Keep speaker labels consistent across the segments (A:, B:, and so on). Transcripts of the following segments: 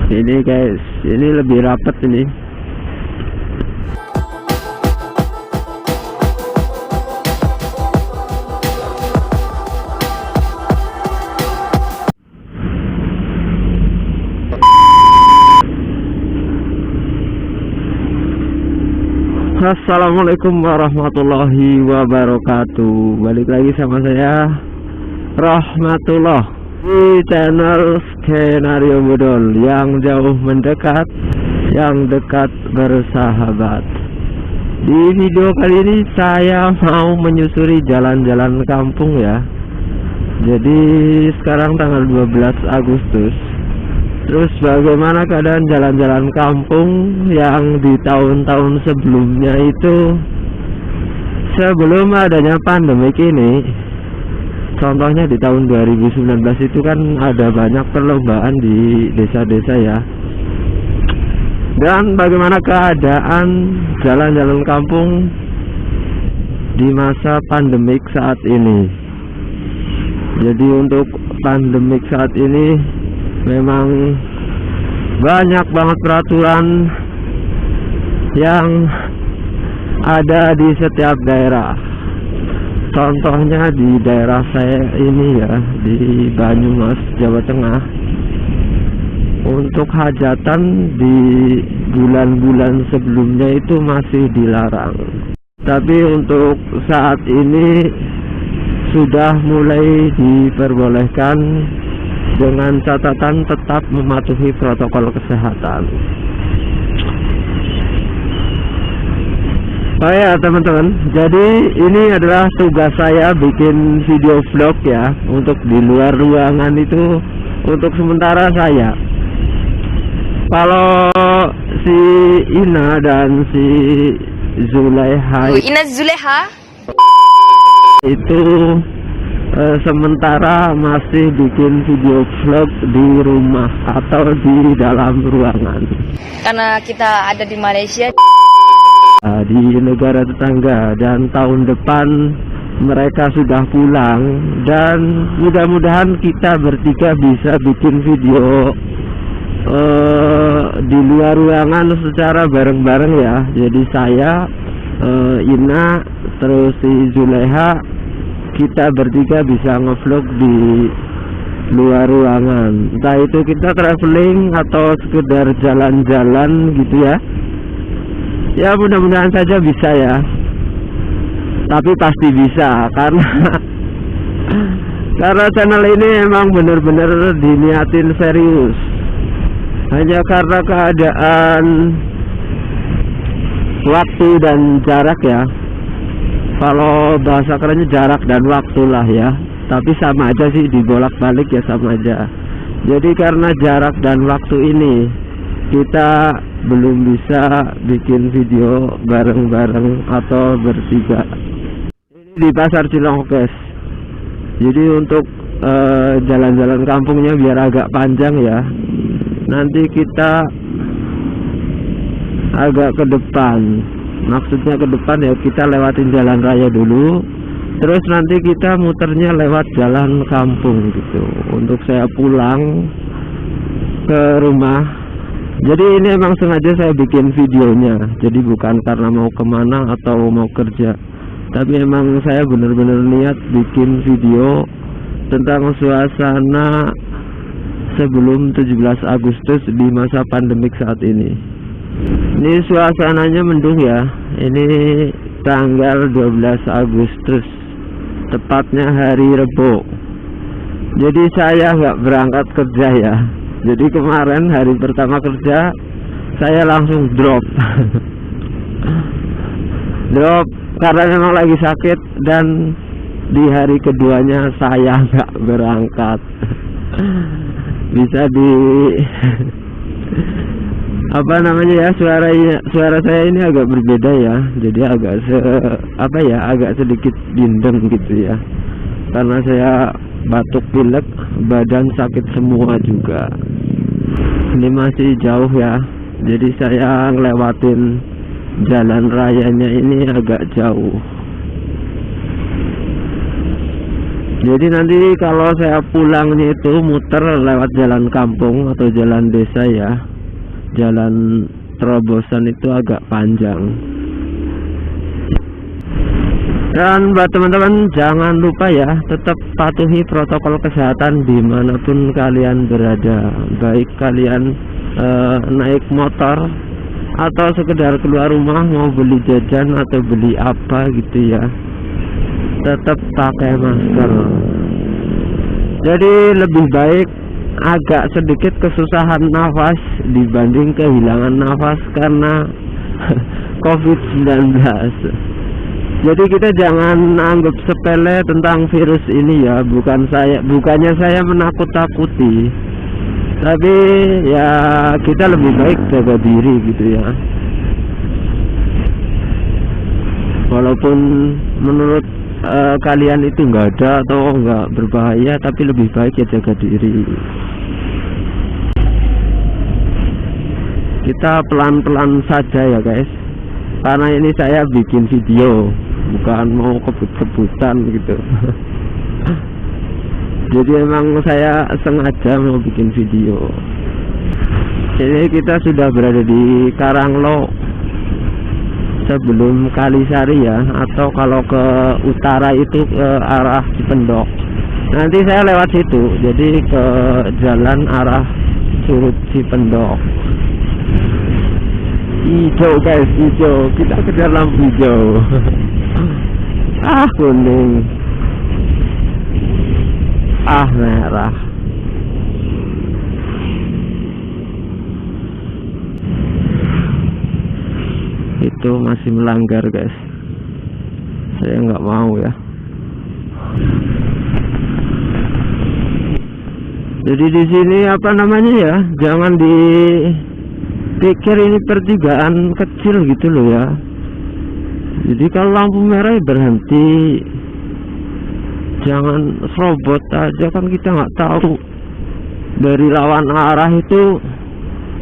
A: Ini guys, ini lebih rapet ini. Assalamualaikum warahmatullahi wabarakatuh. Balik lagi sama saya Rahmatullah di channel Skenario Bodol, yang jauh mendekat, yang dekat bersahabat. Di video kali ini saya mau menyusuri jalan-jalan kampung ya. Jadi sekarang tanggal 12 Agustus. Terus bagaimana keadaan jalan-jalan kampung yang di tahun-tahun sebelumnya itu, sebelum adanya pandemi ini. Contohnya di tahun 2019 itu kan ada banyak perlombaan di desa-desa ya. Dan bagaimana keadaan jalan-jalan kampung di masa pandemik saat ini. Jadi untuk pandemik saat ini memang banyak banget peraturan yang ada di setiap daerah. Contohnya di daerah saya ini ya, di Banyumas, Jawa Tengah. Untuk hajatan di bulan-bulan sebelumnya itu masih dilarang. Tapi untuk saat ini sudah mulai diperbolehkan, dengan catatan tetap mematuhi protokol kesehatan. Oh ya teman-teman, jadi ini adalah tugas saya bikin video vlog ya. Untuk di luar ruangan itu untuk sementara saya. Kalau si Ina dan si Zulaiha itu sementara masih bikin video vlog di rumah atau di dalam ruangan,
B: karena kita ada di Malaysia,
A: di negara tetangga, dan tahun depan mereka sudah pulang. Dan mudah-mudahan kita bertiga bisa bikin video di luar ruangan secara bareng-bareng ya. Jadi saya, Ina, terus si Zulaiha, kita bertiga bisa ngevlog di luar ruangan. Entah itu kita traveling atau sekedar jalan-jalan gitu ya. Ya mudah-mudahan saja bisa ya. Tapi pasti bisa, karena channel ini emang bener-bener diniatin serius. Hanya karena keadaan waktu dan jarak ya. Kalau bahasa kerennya jarak dan waktu lah ya. Tapi sama aja sih, dibolak-balik ya sama aja. Jadi karena jarak dan waktu ini, kita belum bisa bikin video bareng-bareng atau bertiga. Ini di Pasar Cilongkes. Jadi untuk jalan-jalan kampungnya biar agak panjang ya, nanti kita agak ke depan. Maksudnya ke depan ya, kita lewatin jalan raya dulu, terus nanti kita muternya lewat jalan kampung gitu, untuk saya pulang ke rumah. Jadi ini emang sengaja saya bikin videonya, jadi bukan karena mau kemana atau mau kerja, tapi emang saya bener-bener niat bikin video tentang suasana sebelum 17 Agustus di masa pandemik saat ini. Ini suasananya mendung ya. Ini tanggal 12 Agustus, tepatnya hari Rebo. Jadi saya nggak berangkat kerja ya. Jadi kemarin hari pertama kerja saya langsung drop. Drop karena memang lagi sakit, dan di hari keduanya saya nggak berangkat. Bisa di apa namanya ya, suara saya ini agak berbeda ya. Jadi agak agak sedikit bindeng gitu ya, karena saya batuk pilek, badan sakit semua juga. Ini masih jauh ya, jadi saya ngelewatin jalan rayanya ini agak jauh. Jadi nanti kalau saya pulangnya itu muter lewat jalan kampung atau jalan desa ya, jalan terobosan itu agak panjang. Dan buat teman-teman jangan lupa ya, tetap patuhi protokol kesehatan dimanapun kalian berada. Baik kalian naik motor atau sekedar keluar rumah mau beli jajan atau beli apa gitu ya, tetap pakai masker. Jadi lebih baik agak sedikit kesusahan nafas dibanding kehilangan nafas karena COVID-19. Jadi kita jangan anggap sepele tentang virus ini ya. Bukannya saya menakut-takuti, tapi ya kita lebih baik jaga diri gitu ya. Walaupun menurut kalian itu nggak ada atau nggak berbahaya, tapi lebih baik ya jaga diri. Kita pelan-pelan saja ya guys, karena ini saya bikin video, bukan mau kebut-kebutan gitu. Jadi emang saya sengaja mau bikin video. Ini kita sudah berada di Karanglo sebelum Kalisari ya, atau kalau ke utara itu ke arah Cipendok. Nanti saya lewat situ, jadi ke jalan arah Curug Cipendok. Hijau guys, hijau. Kita kejar lampu hijau. Kuning. Merah. Itu masih melanggar guys. Saya nggak mau ya. Jadi di sini apa namanya ya, jangan dipikir ini pertigaan kecil gitu loh ya. Jadi kalau lampu merah berhenti, jangan serobot aja, kan kita nggak tahu dari lawan arah itu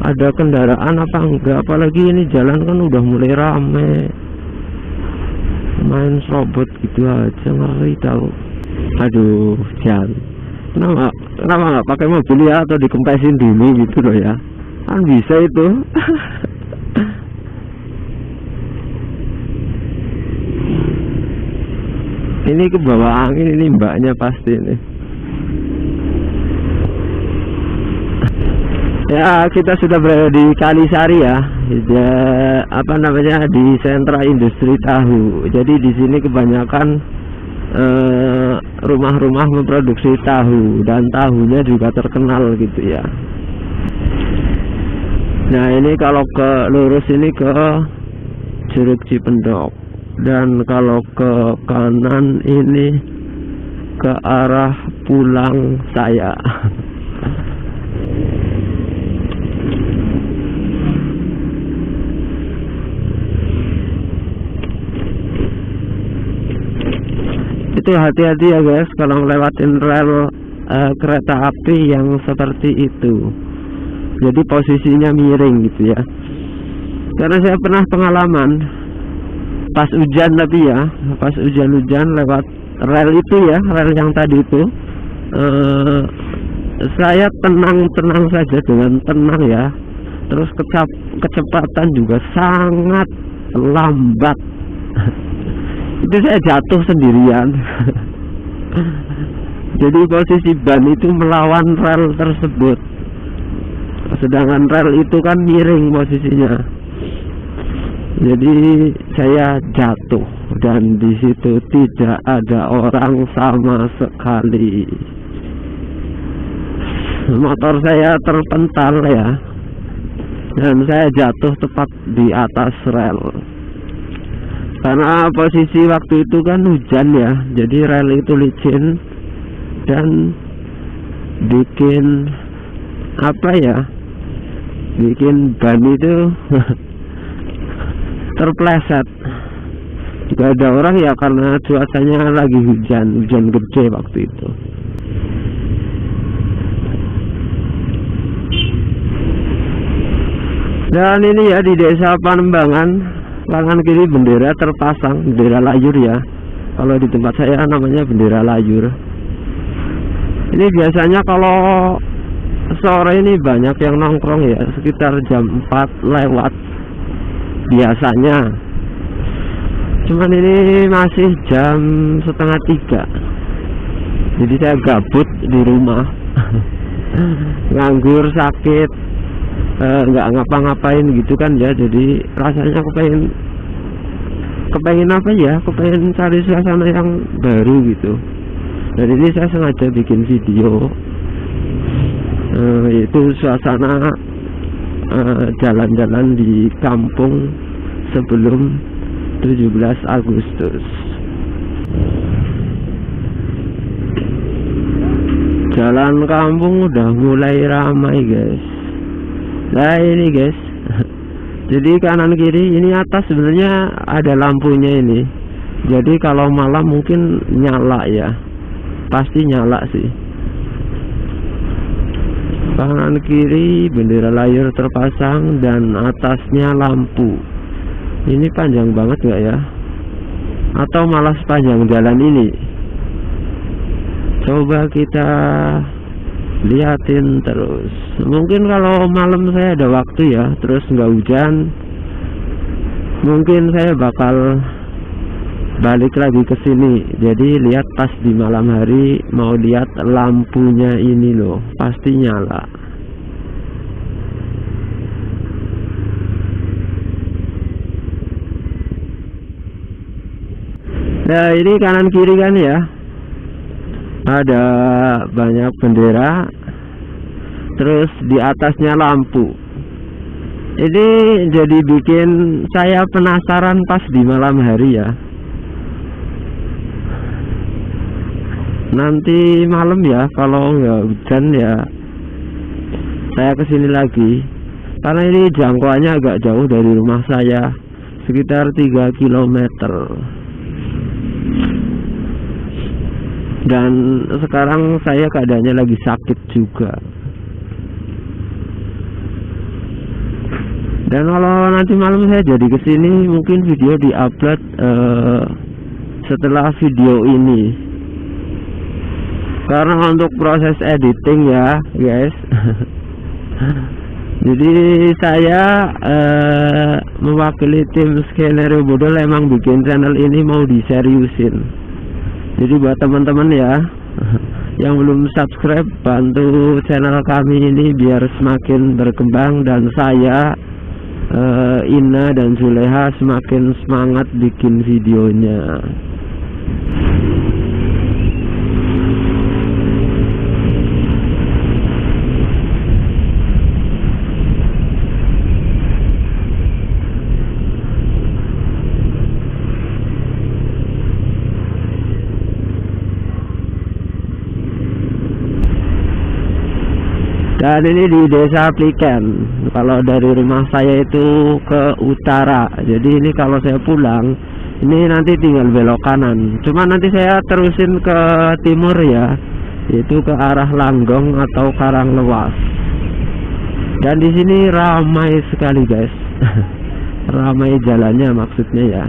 A: ada kendaraan apa enggak. Apalagi ini jalan kan udah mulai rame, main serobot gitu aja ngeri tahu. Aduh, jangan. Kenapa nggak pakai mobil ya, atau dikempesin dulu gitu loh ya, kan bisa itu. Ini ke bawah angin ini mbaknya pasti nih. Ya, kita sudah berada di Kalisari ya, apa namanya, di sentra industri tahu. Jadi di sini kebanyakan rumah-rumah memproduksi tahu, dan tahunya juga terkenal gitu ya. Nah ini kalau ke lurus ini ke Curug Cipendok, dan kalau ke kanan ini ke arah pulang saya. Itu hati-hati ya guys kalau ngelewatin rel kereta api yang seperti itu. Jadi posisinya miring gitu ya. Karena saya pernah pengalaman pas hujan, tapi ya pas hujan-hujan lewat rel itu ya, rel yang tadi itu, saya tenang-tenang saja, dengan tenang ya. Terus kecepatan juga sangat lambat. Itu saya jatuh sendirian. Jadi posisi ban itu melawan rel tersebut, sedangkan rel itu kan miring posisinya. Jadi saya jatuh, dan di situ tidak ada orang sama sekali. Motor saya terpental ya, dan saya jatuh tepat di atas rel. Karena posisi waktu itu kan hujan ya, jadi rel itu licin dan bikin apa ya, bikin ban itu terpleset. Gak ada orang ya, karena cuacanya lagi hujan gede waktu itu. Dan ini ya di desa Panembangan, kanan kiri bendera terpasang, bendera layur ya. Kalau di tempat saya namanya bendera layur. Ini biasanya kalau sore ini banyak yang nongkrong ya, sekitar jam 4 lewat biasanya. Cuman ini masih jam setengah 3, jadi saya gabut di rumah. Nganggur, sakit, nggak ngapa-ngapain gitu kan ya. Jadi rasanya kepengen apa ya, kepengen cari suasana yang baru gitu. Dan ini saya sengaja bikin video, yaitu suasana jalan-jalan di kampung sebelum 17 Agustus. Jalan kampung udah mulai ramai guys. Nah ini guys, jadi kanan kiri ini atas sebenarnya ada lampunya ini. Jadi kalau malam mungkin nyala ya, pasti nyala sih. Kanan kiri bendera layar terpasang dan atasnya lampu. Ini panjang banget nggak ya? Atau malah sepanjang jalan ini? Coba kita liatin terus. Mungkin kalau malam saya ada waktu ya, terus nggak hujan, mungkin saya bakal balik lagi ke sini. Jadi lihat pas di malam hari, mau lihat lampunya ini loh, pasti nyala. Nah ini kanan kiri kan ya, ada banyak bendera, terus di atasnya lampu. Ini jadi bikin saya penasaran pas di malam hari ya. Nanti malam ya, kalau nggak hujan ya saya kesini lagi, karena ini jangkauannya agak jauh dari rumah saya, sekitar 3 km. Dan sekarang saya keadaannya lagi sakit juga. Dan kalau nanti malam saya jadi kesini, mungkin video diupload setelah video ini. Karena untuk proses editing ya guys. Jadi saya mewakili tim Skenario Bodol emang bikin channel ini mau diseriusin. Jadi buat teman-teman ya yang belum subscribe, bantu channel kami ini biar semakin berkembang, dan saya Ina dan Zuleha semakin semangat bikin videonya. Dan ini di Desa Pliken. Kalau dari rumah saya itu ke utara. Jadi ini kalau saya pulang, ini nanti tinggal belok kanan. Cuma nanti saya terusin ke timur ya, yaitu ke arah Langgong atau Karanglewas. Dan di sini ramai sekali guys. Ramai jalannya maksudnya ya.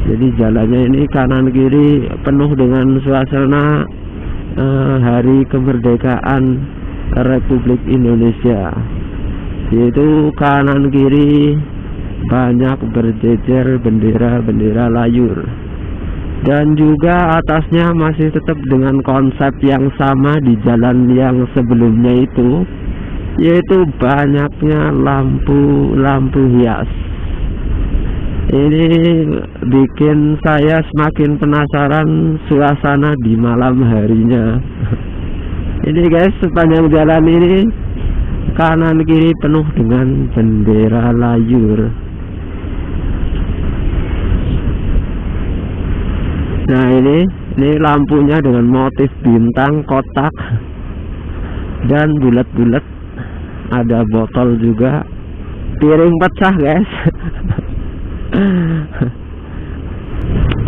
A: Jadi jalannya ini kanan kiri penuh dengan suasana hari kemerdekaan Republik Indonesia, yaitu kanan kiri banyak berjejer bendera-bendera layur, dan juga atasnya masih tetap dengan konsep yang sama di jalan yang sebelumnya itu, yaitu banyaknya lampu-lampu hias. Ini bikin saya semakin penasaran suasana di malam harinya. Ini guys, sepanjang jalan ini kanan kiri penuh dengan bendera layur. Nah ini lampunya dengan motif bintang, kotak, dan bulat-bulat. Ada botol juga, piring pecah guys.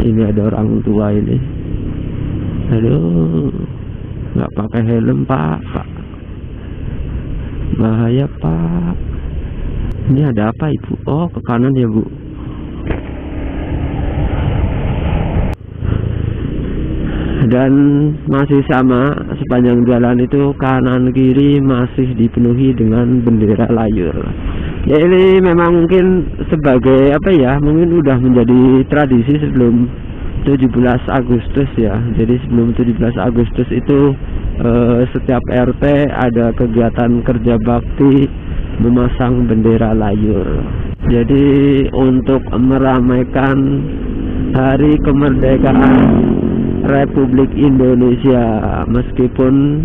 A: Ini ada orang tua ini. Aduh, nggak pakai helm pak, bahaya pak. Ini ada apa ibu? Oh ke kanan ya bu. dan masih sama, sepanjang jalan itu kanan kiri masih dipenuhi dengan bendera layur. Ya ini memang mungkin sebagai apa ya, mungkin udah menjadi tradisi sebelum 17 Agustus ya. Jadi sebelum 17 Agustus itu setiap RT ada kegiatan kerja bakti memasang bendera layur. Jadi untuk meramaikan hari kemerdekaan Republik Indonesia, meskipun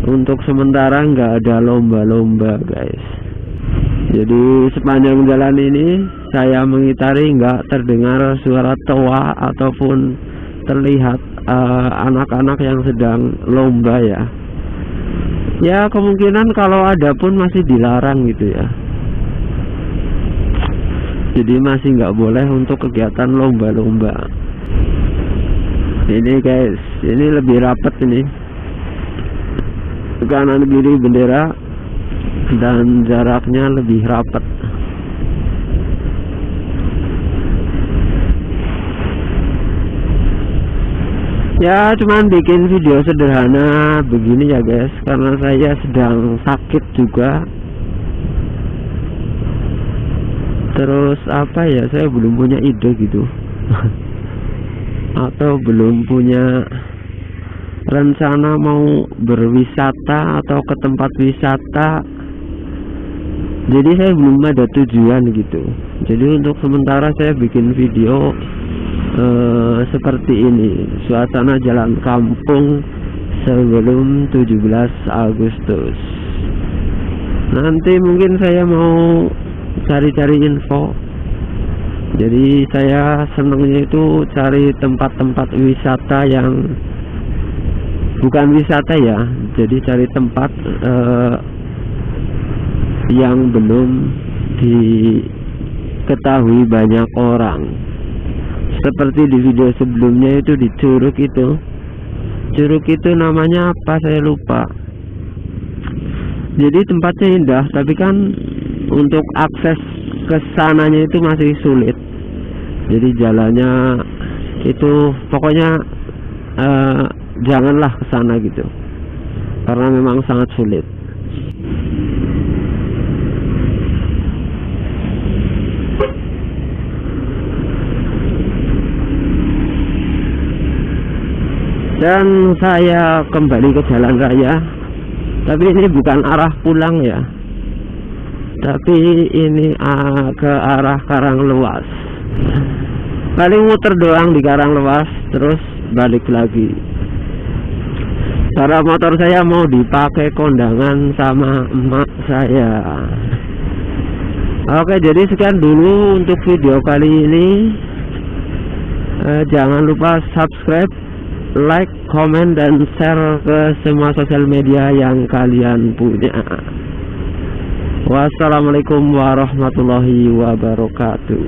A: untuk sementara nggak ada lomba-lomba guys. Jadi sepanjang jalan ini saya mengitari nggak terdengar suara tawa ataupun terlihat anak-anak yang sedang lomba ya. Ya kemungkinan kalau ada pun masih dilarang gitu ya. Jadi masih nggak boleh untuk kegiatan lomba-lomba. Ini guys, ini lebih rapat ini. Kanan kiri bendera dan jaraknya lebih rapat. Ya cuman bikin video sederhana begini ya guys, karena saya sedang sakit juga. Terus apa ya, saya belum punya ide gitu atau belum punya rencana mau berwisata atau ke tempat wisata. Jadi saya belum ada tujuan gitu. Jadi untuk sementara saya bikin video seperti ini, suasana jalan kampung sebelum 17 Agustus. Nanti mungkin saya mau cari-cari info. Jadi saya senangnya itu cari tempat-tempat wisata yang bukan wisata ya, jadi cari tempat yang belum diketahui banyak orang. Seperti di video sebelumnya itu di Curug itu. Curug itu namanya apa saya lupa. Jadi tempatnya indah, tapi kan untuk akses ke sananya itu masih sulit. Jadi jalannya itu pokoknya janganlah ke sana gitu. Karena memang sangat sulit. Dan saya kembali ke jalan raya, tapi ini bukan arah pulang ya, tapi ini ke arah Karanglewas. Paling muter doang di Karanglewas, terus balik lagi. Cara motor saya mau dipakai kondangan sama emak saya. Oke, jadi sekian dulu untuk video kali ini. Jangan lupa subscribe, like, komen, dan share ke semua sosial media yang kalian punya. Wassalamualaikum warahmatullahi wabarakatuh.